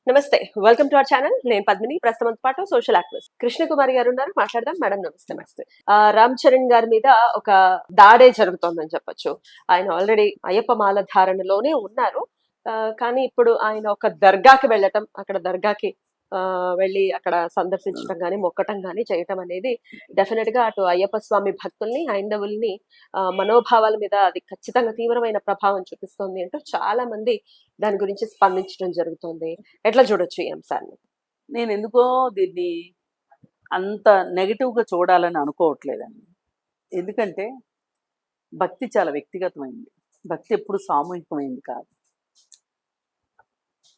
నమస్తే, welcome to our channel. నేను పద్మిని. ప్రస్తుతం పాటు సోషల్ యాక్టివిస్ట్ కృష్ణకుమారి గారు ఉన్నారు, మాట్లాడదాం. మేడం నమస్తే. నమస్తే. రామ్ చరణ్ గారి మీద ఒక దాడే జరుగుతోందని చెప్పొచ్చు. ఆయన ఆల్రెడీ అయ్యప్ప మాల ధారణలోనే ఉన్నారు. కానీ ఇప్పుడు ఆయన ఒక దర్గాకి వెళ్ళటం, అక్కడ దర్గాకి వెళ్ళి అక్కడ సందర్శించడం కానీ మొక్కటం కానీ చేయటం అనేది డెఫినెట్ గా అటు అయ్యప్ప స్వామి భక్తుల్ని, హైందవుల్ని మనోభావాల మీద అది ఖచ్చితంగా తీవ్రమైన ప్రభావం చూపిస్తోంది అంటూ చాలా మంది దాని గురించి స్పందించడం జరుగుతుంది. ఎట్లా చూడొచ్చు ఈ అంశాన్ని? నేను ఎందుకో దీన్ని అంత నెగిటివ్గా చూడాలని అనుకోవట్లేదండి. ఎందుకంటే భక్తి చాలా వ్యక్తిగతమైంది. భక్తి ఎప్పుడు సామూహికమైంది కాదు.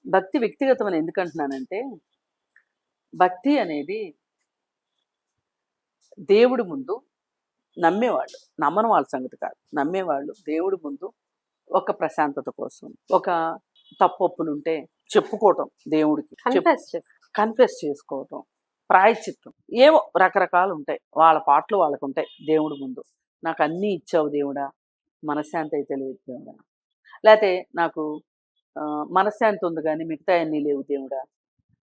భక్తి వ్యక్తిగతమని ఎందుకంటున్నానంటే, భక్తి అనేది దేవుడి ముందు నమ్మేవాళ్ళు, నమ్మని వాళ్ళ సంగతి కాదు, నమ్మేవాళ్ళు దేవుడి ముందు ఒక ప్రశాంతత కోసం, ఒక తప్పొప్పులుంటే చెప్పుకోవటం, దేవుడికి కన్ఫెస్ చేసుకోవటం, ప్రాయశ్చిత్తం, ఏవో రకరకాలు ఉంటాయి. వాళ్ళ పాటలు వాళ్ళకు ఉంటాయి. దేవుడి ముందు నాకు అన్నీ ఇచ్చావు దేవుడా, మనశ్శాంతి అయితే లేదు దేవుడా, లేకపోతే నాకు మనశ్శాంతి ఉంది కానీ మిగతా అన్నీ లేవు దేవుడా,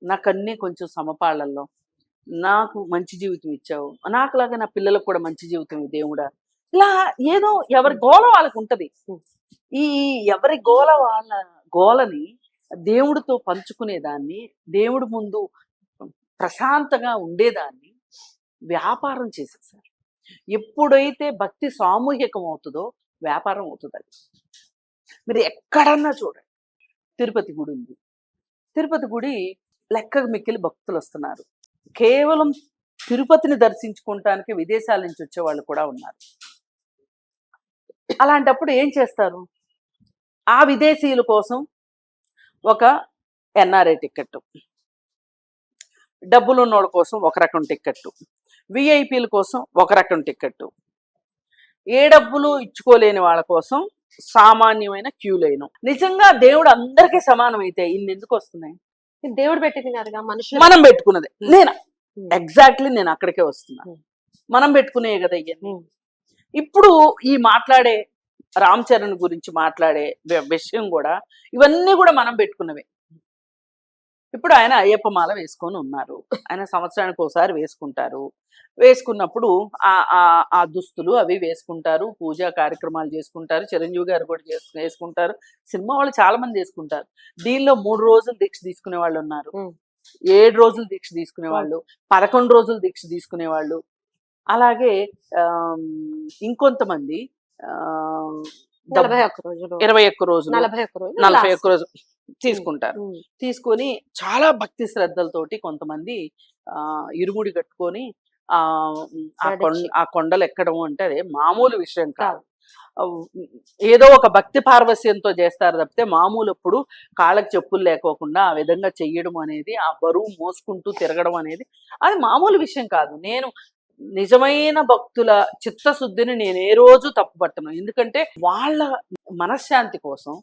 నాకు అన్నీ కొంచెం సమపాళ్ళల్లో, నాకు మంచి జీవితం ఇచ్చావు, నాకులాగా నా పిల్లలకు కూడా మంచి జీవితం దేవుడా, ఇలా ఏదో ఎవరి గోల వాళ్ళకు ఉంటుంది. ఈ ఎవరి గోల వాళ్ళ గోలని దేవుడితో పంచుకునేదాన్ని, దేవుడి ముందు ప్రశాంతంగా ఉండేదాన్ని వ్యాపారం చేసేసారు. ఎప్పుడైతే భక్తి సామూహికం అవుతుందో వ్యాపారం అవుతుంది. అది మీరు ఎక్కడన్నా చూడండి. తిరుపతి గుడి ఉంది. తిరుపతి గుడి లెక్కకు మిక్కిలి భక్తులు వస్తున్నారు. కేవలం తిరుపతిని దర్శించుకోవటానికి విదేశాల నుంచి వచ్చేవాళ్ళు కూడా ఉన్నారు. అలాంటప్పుడు ఏం చేస్తారు? ఆ విదేశీయుల కోసం ఒక ఎన్ఆర్ఐ టికెట్, డబ్బులు ఉన్నోళ్ళ కోసం ఒక రకం టికెట్, విఐపీల కోసం ఒక రకం టికెట్, ఏ డబ్బులు ఇచ్చుకోలేని వాళ్ళ కోసం సామాన్యమైన క్యూ లైన్. నిజంగా దేవుడు అందరికీ సమానం అయితే ఇన్ని ఎందుకు వస్తున్నాయి? దేవుడు పెట్టింది కాదుగా, మనుషులు మనం పెట్టుకున్నదే. నేను ఎగ్జాక్ట్లీ నేను అక్కడికే వస్తున్నా. మనం పెట్టుకునే కదా ఇవన్నీ. ఇప్పుడు ఈ మాట్లాడే రామ్ చరణ్ గురించి మాట్లాడే విషయం కూడా ఇవన్నీ కూడా మనం పెట్టుకున్నవే. ఇప్పుడు ఆయన అయ్యప్ప మాల వేసుకొని ఉన్నారు. ఆయన సంవత్సరానికి ఒకసారి వేసుకుంటారు. వేసుకున్నప్పుడు ఆ దుస్తులు అవి వేసుకుంటారు, పూజా కార్యక్రమాలు చేసుకుంటారు. చిరంజీవి గారు కూడా వేసుకుంటారు. సినిమా వాళ్ళు చాలా మంది వేసుకుంటారు. దీనిలో 3 రోజులు దీక్ష తీసుకునే వాళ్ళు ఉన్నారు, 7 రోజులు దీక్ష తీసుకునే వాళ్ళు, 11 రోజులు దీక్ష తీసుకునే వాళ్ళు, అలాగే ఇంకొంతమంది 21 రోజులు 41 రోజులు తీసుకుంటారు. తీసుకొని చాలా భక్తి శ్రద్ధలతోటి కొంతమంది ఇరుముడి కట్టుకొని ఆ కొండలు ఎక్కడం అంటే అదే మామూలు విషయం కాదు. ఏదో ఒక భక్తి పార్వస్యంతో చేస్తారు తప్పితే మామూలు ఇప్పుడు కాళ్ళకి చెప్పులు లేకోకుండా ఆ విధంగా చెయ్యడం అనేది, ఆ బరువు మోసుకుంటూ తిరగడం అనేది అది మామూలు విషయం కాదు. నేను నిజమైన భక్తుల చిత్తశుద్ధిని నేను ఏ రోజు తప్పుపట్టను. ఎందుకంటే వాళ్ళ మనశ్శాంతి కోసం,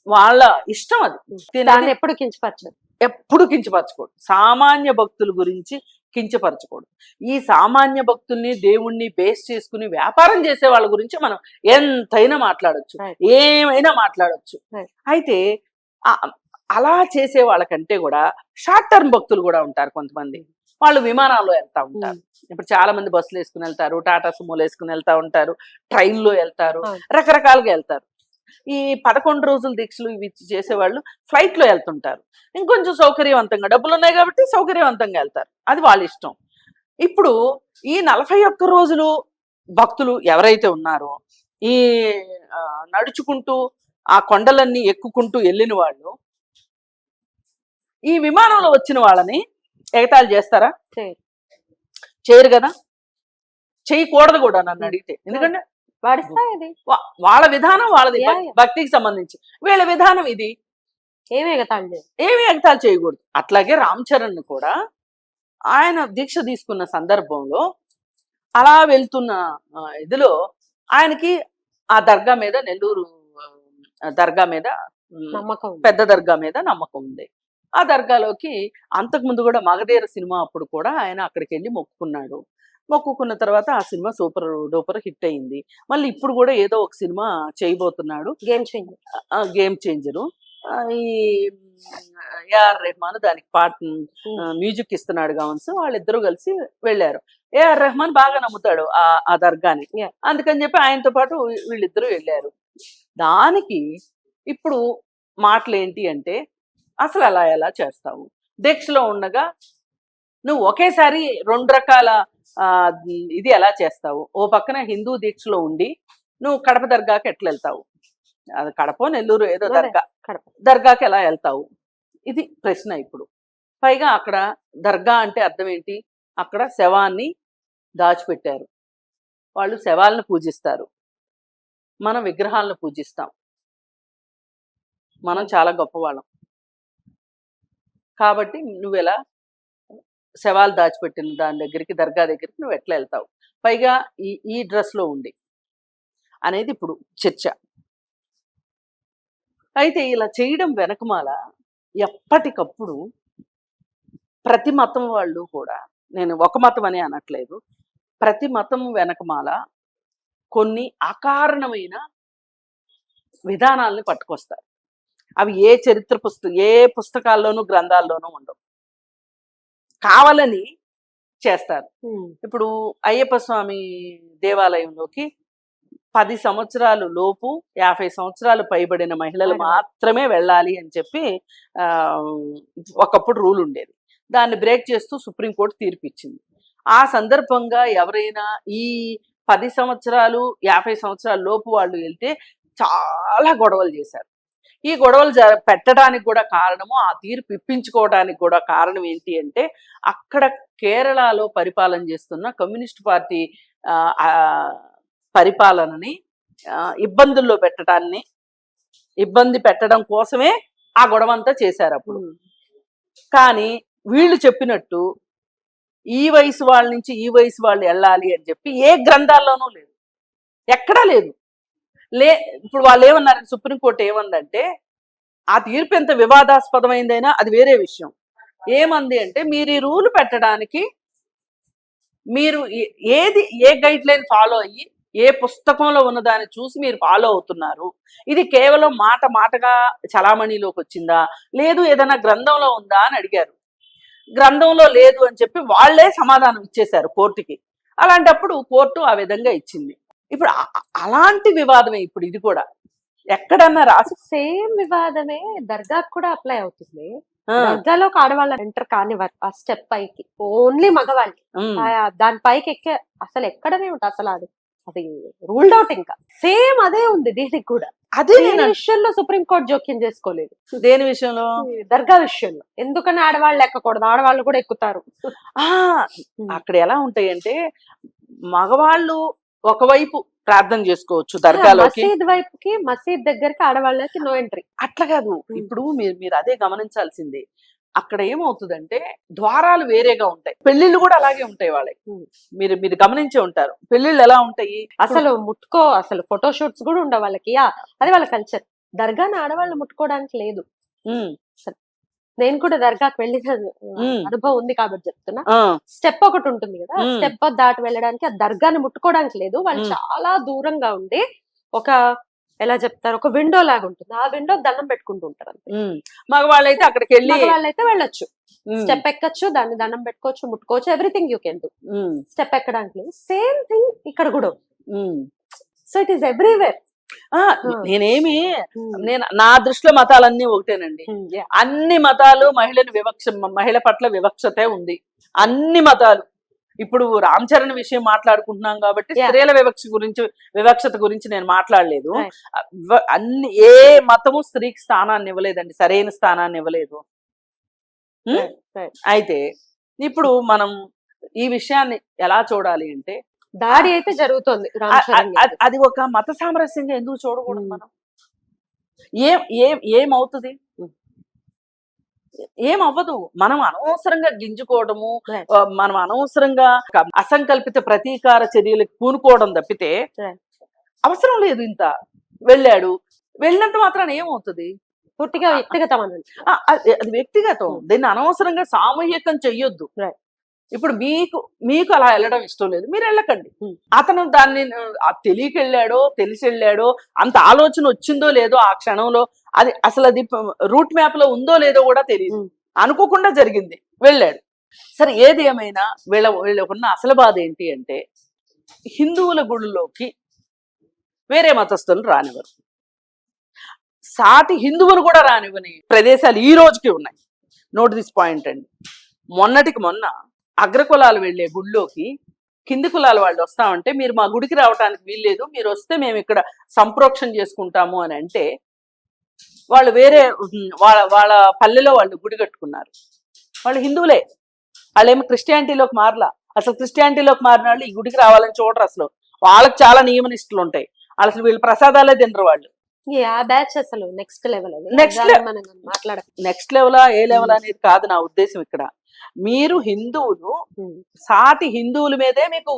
వాళ్ళ ఇష్టం అది. దాన్ని ఎప్పుడు కించపరచకూడదు. సామాన్య భక్తుల గురించి కించపరచకూడదు. ఈ సామాన్య భక్తుల్ని దేవుణ్ణి బేస్ చేసుకుని వ్యాపారం చేసే వాళ్ళ గురించి మనం ఎంతైనా మాట్లాడొచ్చు, ఏమైనా మాట్లాడొచ్చు. అయితే అలా చేసే వాళ్ళకంటే కూడా షార్ట్ టర్మ్ భక్తులు కూడా ఉంటారు కొంతమంది. వాళ్ళు విమానాల్లో వెళ్తా ఉంటారు. ఇప్పుడు చాలా మంది బస్సులు వేసుకుని వెళ్తారు, టాటా సుమోలు వేసుకుని వెళ్తా ఉంటారు, ట్రైన్లో వెళ్తారు, రకరకాలుగా వెళ్తారు. ఈ 11 రోజుల దీక్షలు ఇవి చేసేవాళ్ళు ఫ్లైట్లో వెళ్తుంటారు. ఇంకొంచెం సౌకర్యవంతంగా, డబ్బులు ఉన్నాయి కాబట్టి సౌకర్యవంతంగా వెళ్తారు. అది వాళ్ళ ఇష్టం. ఇప్పుడు ఈ 41 రోజులు భక్తులు ఎవరైతే ఉన్నారో, ఈ నడుచుకుంటూ ఆ కొండలన్నీ ఎక్కుకుంటూ వెళ్ళిన వాళ్ళు ఈ విమానంలో వచ్చిన వాళ్ళని ఎగతాళి చేస్తారా? చేయరు కదా, చేయకూడదు కూడా నన్ను అడిగితే. ఎందుకంటే వాళ్ళ విధానం వాళ్ళది, భక్తికి సంబంధించి. వీళ్ళ విధానం ఇది, ఏమి ఎగతాళి చేయకూడదు. అట్లాగే రామ్ చరణ్ కూడా ఆయన దీక్ష తీసుకున్న సందర్భంలో అలా వెళ్తున్న ఇదిలో ఆయనకి ఆ దర్గా మీద, నెల్లూరు దర్గా మీద, పెద్ద దర్గా మీద నమ్మకం ఉంది. ఆ దర్గాలోకి అంతకుముందు కూడా మగధీర సినిమా అప్పుడు కూడా ఆయన అక్కడికి వెళ్ళి మొక్కుకున్నాడు. మొక్కుకున్న తర్వాత ఆ సినిమా సూపర్ డూపర్ హిట్ అయింది. మళ్ళీ ఇప్పుడు కూడా ఏదో ఒక సినిమా చేయబోతున్నాడు, గేమ్ చేంజరు. ఈ ఏఆర్ రెహమాన్ దానికి మ్యూజిక్ ఇస్తున్నాడు కావచ్చు, వాళ్ళిద్దరూ కలిసి వెళ్ళారు. ఏఆర్ రెహమాన్ బాగా నమ్ముతాడు ఆ దర్గాని, Yeah. అందుకని చెప్పి ఆయనతో పాటు వీళ్ళిద్దరూ వెళ్ళారు. దానికి ఇప్పుడు మాటలు ఏంటి అంటే, అసలు అలా ఎలా చేస్తావు, దీక్షలో ఉండగా నువ్వు ఒకేసారి 2 రకాల ఇది ఎలా చేస్తావు, ఓ పక్కన హిందూ దీక్షలో ఉండి నువ్వు కడప దర్గాకి ఎట్లా వెళ్తావు, అది కడప నెల్లూరు ఏదో దర్గాకి ఎలా వెళ్తావు, ఇది ప్రశ్న ఇప్పుడు. పైగా అక్కడ దర్గా అంటే అర్థం ఏంటి, అక్కడ శవాన్ని దాచిపెట్టారు, వాళ్ళు శవాలను పూజిస్తారు, మనం విగ్రహాలను పూజిస్తాం, మనం చాలా గొప్పవాళ్ళం. కాబట్టి నువ్వెలా శవాలు దాచిపెట్టిన దాని దగ్గరికి, దర్గా దగ్గరికి నువ్వు ఎట్లా వెళ్తావు, పైగా ఈ డ్రెస్లో ఉండి అనేది ఇప్పుడు చర్చ. అయితే ఇలా చేయడం వెనకమాల ఎప్పటికప్పుడు ప్రతి మతం వాళ్ళు కూడా, నేను ఒక మతం అని అనట్లేదు, ప్రతి మతం వెనకమాల కొన్ని అకారణమైన విధానాలని పట్టుకొస్తారు. అవి ఏ చరిత్ర ఏ పుస్తకాల్లోనూ గ్రంథాల్లోనూ ఉండవు, కావాలని చేస్తారు. ఇప్పుడు అయ్యప్ప స్వామి దేవాలయంలోకి 10 సంవత్సరాలు లోపు 50 సంవత్సరాలు పైబడిన మహిళలు మాత్రమే వెళ్ళాలి అని చెప్పి ఒకప్పుడు రూల్ ఉండేది. దాన్ని బ్రేక్ చేస్తూ సుప్రీంకోర్టు తీర్పు ఇచ్చింది. ఆ సందర్భంగా ఎవరైనా ఈ 10 సంవత్సరాలు 50 సంవత్సరాల లోపు వాళ్ళు వెళ్తే చాలా గొడవలు చేశారు. ఈ గొడవలు పెట్టడానికి కూడా కారణము, ఆ తీర్పు ఇప్పించుకోవడానికి కూడా కారణం ఏంటి అంటే, అక్కడ కేరళలో పరిపాలన చేస్తున్న కమ్యూనిస్ట్ పార్టీ పరిపాలనని ఇబ్బందుల్లో ఇబ్బంది పెట్టడం కోసమే ఆ గొడవ అంతా చేశారు అప్పుడు. కానీ వీళ్ళు చెప్పినట్టు ఈ వయసు వాళ్ళ నుంచి ఈ వయసు వాళ్ళు వెళ్ళాలి అని చెప్పి ఏ గ్రంథాల్లోనూ లేదు, ఎక్కడా లేదు. ఇప్పుడు వాళ్ళు ఏమన్నారు, సుప్రీంకోర్టు ఏమందంటే, ఆ తీర్పు ఎంత వివాదాస్పదమైందైనా అది వేరే విషయం. ఏమంది అంటే, మీరు ఈ రూల్ పెట్టడానికి మీరు ఏ గైడ్ లైన్ ఫాలో అయ్యి ఏ పుస్తకంలో ఉన్నదాన్ని చూసి మీరు ఫాలో అవుతున్నారు, ఇది కేవలం మాటగా చలామణిలోకి వచ్చిందా, లేదు ఏదైనా గ్రంథంలో ఉందా అని అడిగారు. గ్రంథంలో లేదు అని చెప్పి వాళ్లే సమాధానం ఇచ్చేశారు కోర్టుకి. అలాంటప్పుడు కోర్టు ఆ విధంగా ఇచ్చింది. ఇప్పుడు అలాంటి వివాదమే ఇప్పుడు ఇది కూడా. ఎక్కడన్నా రాసి సేమ్ వివాదమే దర్గాకు కూడా అప్లై అవుతుంది. దర్గాలోకి ఆడవాళ్ళ ఎంటర్ కానివ్వరు, ఆ స్టెప్ పైకి ఓన్లీ మగవాళ్ళకి. దాని పైకి ఎక్కే అసలు ఎక్కడనే ఉంటుంది, అసలు అది రూల్డ్ అవుట్. ఇంకా సేమ్ అదే ఉంది దీనికి కూడా. అదే విషయంలో సుప్రీంకోర్టు జోక్యం చేసుకోలేదు. దేని విషయంలో? దర్గా విషయంలో. ఎందుకని ఆడవాళ్ళు ఎక్కకూడదు, ఆడవాళ్ళు కూడా ఎక్కుతారు. అక్కడ ఎలా ఉంటాయి అంటే, మగవాళ్ళు ఒకవైపు ప్రార్థన చేసుకోవచ్చు దర్గాలోకి, మసీద్ వైపుకి, మసీద్ దగ్గరికి ఆడవాళ్ళకి నో ఎంట్రీ. అట్లా కాదు. ఇప్పుడు మీరు అదే గమనించాల్సింది. అక్కడ ఏమవుతుందంటే ద్వారాలు వేరేగా ఉంటాయి, పెళ్లిళ్ళు కూడా అలాగే ఉంటాయి వాళ్ళకి. మీరు గమనించే ఉంటారు, పెళ్లిళ్ళు ఎలా ఉంటాయి, అసలు అసలు ఫోటోషూట్స్ కూడా ఉండవు వాళ్ళకి. అది వాళ్ళ కల్చర్. దర్గాని ఆడవాళ్ళు ముట్టుకోవడానికి లేదు. నేను కూడా దర్గాకి వెళ్ళిన అనుభవం ఉంది కాబట్టి చెప్తున్నా. స్టెప్ ఒకటి ఉంటుంది కదా, స్టెప్ దాటి వెళ్ళడానికి, ఆ దర్గాని ముట్టుకోవడానికి లేదు. వాళ్ళు చాలా దూరంగా ఉండి ఒక ఎలా చెప్తారు, ఒక విండో లాగా ఉంటుంది, ఆ విండో దండం పెట్టుకుంటూ ఉంటారు అంతే. మగవాళ్ళైతే అక్కడికి వెళ్ళి, మగవాళ్ళైతే వెళ్ళొచ్చు, స్టెప్ ఎక్కచ్చు, దాన్ని దండం పెట్టుకోవచ్చు, ముట్టుకోవచ్చు, everything you can do. Step ఎక్కడానికి లేదు. సేమ్ థింగ్ ఇక్కడ కూడా. So it is everywhere. నా దృష్టిలో మతాలన్నీ ఒకటేనండి. అన్ని మతాలు మహిళ పట్ల వివక్షతే ఉంది, అన్ని మతాలు. ఇప్పుడు రామ్ చరణ్ విషయం మాట్లాడుకుంటున్నాం కాబట్టి స్త్రీల వివక్షత గురించి నేను మాట్లాడలేదు. అన్ని ఏ మతము స్త్రీకి స్థానాన్ని ఇవ్వలేదండి, సరైన స్థానాన్ని ఇవ్వలేదు. అయితే ఇప్పుడు మనం ఈ విషయాన్ని ఎలా చూడాలి అంటే, దాడి అయితే జరుగుతుంది, అది ఒక మత సామరస్యంగా ఎందుకు చూడకూడదు మనం? ఏమవుతుంది? ఏమవ్వదు. మనం అనవసరంగా గింజుకోవడము, మనం అనవసరంగా అసంకల్పిత ప్రతీకార చర్యలకు పూనుకోవడం తప్పితే అవసరం లేదు. ఇంత వెళ్ళినంత మాత్రాన ఏమవుతుంది? పూర్తిగా వ్యక్తిగతం. అది వ్యక్తిగతం, దీన్ని అనవసరంగా సామూహికం చెయ్యొద్దు. ఇప్పుడు మీకు అలా వెళ్ళడం ఇష్టం లేదు, మీరు వెళ్ళకండి. అతను దాన్ని తెలియక వెళ్ళాడో తెలిసి వెళ్ళాడో, అంత ఆలోచన వచ్చిందో లేదో ఆ క్షణంలో అది అసలు అది రూట్ మ్యాప్ లో ఉందో లేదో కూడా తెలియదు. ఉమ్. అనుకోకుండా జరిగింది, వెళ్ళాడు. సరే ఏది ఏమైనా వీళ్ళకున్న అసలు బాధ ఏంటి అంటే హిందువుల గుడిలోకి వేరే మతస్థులను రానివ్వరు, సాటి హిందువులు కూడా రానివ్వని ప్రదేశాలు ఈ రోజుకి ఉన్నాయి. నోట్ దిస్ పాయింట్ అండి. మొన్నటికి మొన్న అగ్రకులాలు వెళ్ళే గుడిలోకి కింది కులాల వాళ్ళు వస్తామంటే మీరు మా గుడికి రావడానికి వీల్లేదు, మీరు వస్తే మేము ఇక్కడ సంప్రోక్షణ చేసుకుంటాము అని అంటే వాళ్ళు వేరే వాళ్ళ వాళ్ళ పల్లెలో వాళ్ళు గుడి కట్టుకున్నారు. వాళ్ళు హిందువులే, వాళ్ళేమో క్రిస్టియానిటీలోకి మారలా. అసలు క్రిస్టియానిటీలోకి మారిన వాళ్ళు ఈ గుడికి రావాలని చూడరు. అసలు వాళ్ళకి చాలా నియమ నిష్ఠలు ఉంటాయి. అసలు వీళ్ళు ప్రసాదాలే తినరు వాళ్ళు. ఆ బ్యాచ్ అసలు నెక్స్ట్ లెవెల్. నెక్స్ట్ లెవెలా ఏ లెవెల్ అనేది కాదు నా ఉద్దేశం. ఇక్కడ మీరు హిందువులు సాటి హిందువుల మీదే మీకు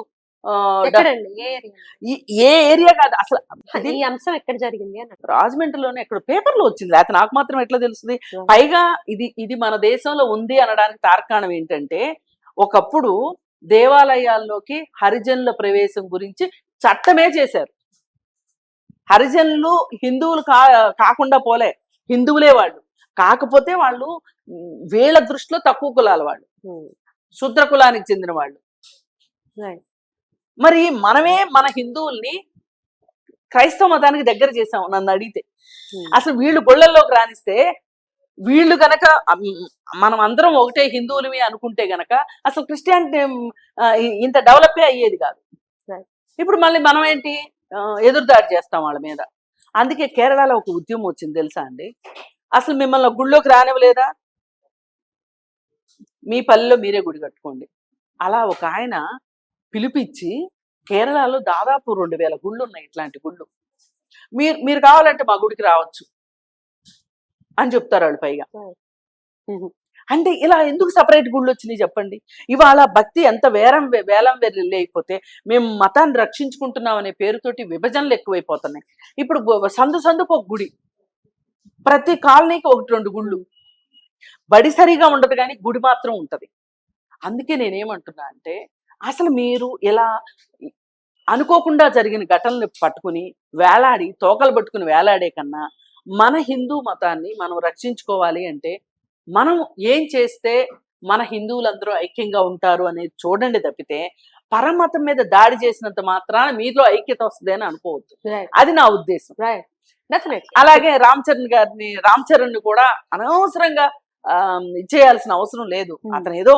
ఏ ఏరియా కాదు అసలు. ఈ అంశం ఎక్కడ జరిగింది అని రాజమండ్రిలోనే ఎక్కడ పేపర్లో వచ్చింది, లేకపోతే నాకు మాత్రం ఎట్లా తెలుస్తుంది? పైగా ఇది మన దేశంలో ఉంది అనడానికి తార్కాణం ఏంటంటే ఒకప్పుడు దేవాలయాల్లోకి హరిజనుల ప్రవేశం గురించి చట్టమే చేశారు. హరిజనులు హిందువులు కాకుండా పోలే, హిందువులే వాళ్ళు. కాకపోతే వాళ్ళు వీళ్ళ దృష్టిలో తక్కువ కులాల వాళ్ళు, శూద్ర కులానికి చెందిన వాళ్ళు. మరి మనమే మన హిందువుల్ని క్రైస్తవ మతానికి దగ్గర చేసాం నన్ను అడిగితే. అసలు వీళ్ళు గుళ్ళల్లోకి రానిస్తే వీళ్ళు గనక మనం అందరం ఒకటే హిందువులమే అనుకుంటే గనక అసలు క్రిస్టియానిటీ ఇంత డెవలపే అయ్యేది కాదు. ఇప్పుడు మళ్ళీ మనం ఏంటి ఎదురుదాడి చేస్తాం వాళ్ళ మీద. అందుకే కేరళలో ఒక ఉద్యమం వచ్చింది తెలుసా అండి? అసలు మిమ్మల్ని గుళ్ళోకి రానివ్వలేదా, మీ పల్లెలో మీరే గుడి కట్టుకోండి. అలా ఒక ఆయన పిలిపించి కేరళలో దాదాపు 2000 గుళ్ళు ఉన్నాయి, ఇట్లాంటి గుళ్ళు. మీరు కావాలంటే మా గుడికి రావచ్చు అని చెప్తారు వాళ్ళు. పైగా అంటే ఇలా ఎందుకు సపరేట్ గుళ్ళు వచ్చినాయి చెప్పండి? ఇవాళ భక్తి ఎంత వేలం వెళ్ళి అయిపోతే మేము మతాన్ని రక్షించుకుంటున్నాం అనే పేరుతోటి విభజనలు ఎక్కువైపోతున్నాయి. ఇప్పుడు సందుకు ఒక గుడి, ప్రతి కాలనీకి 1-2 గుళ్ళు. బడి సరిగా ఉండదు కానీ గుడి మాత్రం ఉంటది. అందుకే నేనేమంటున్నా అంటే అసలు మీరు ఇలా అనుకోకుండా జరిగిన ఘటనలు పట్టుకుని వేలాడి తోకలు పట్టుకుని వేలాడే కన్నా మన హిందూ మతాన్ని మనం రక్షించుకోవాలి అంటే మనం ఏం చేస్తే మన హిందువులందరూ ఐక్యంగా ఉంటారు అనేది చూడండి తప్పితే పరమతం మీద దాడి చేసినంత మాత్రాన మీలో ఐక్యత వస్తుంది అని అనుకోవద్దు. అది నా ఉద్దేశం. అలాగే రామ్ చరణ్ ని కూడా అనవసరంగా ఇచ్చేయాల్సిన అవసరం లేదు. అతను ఏదో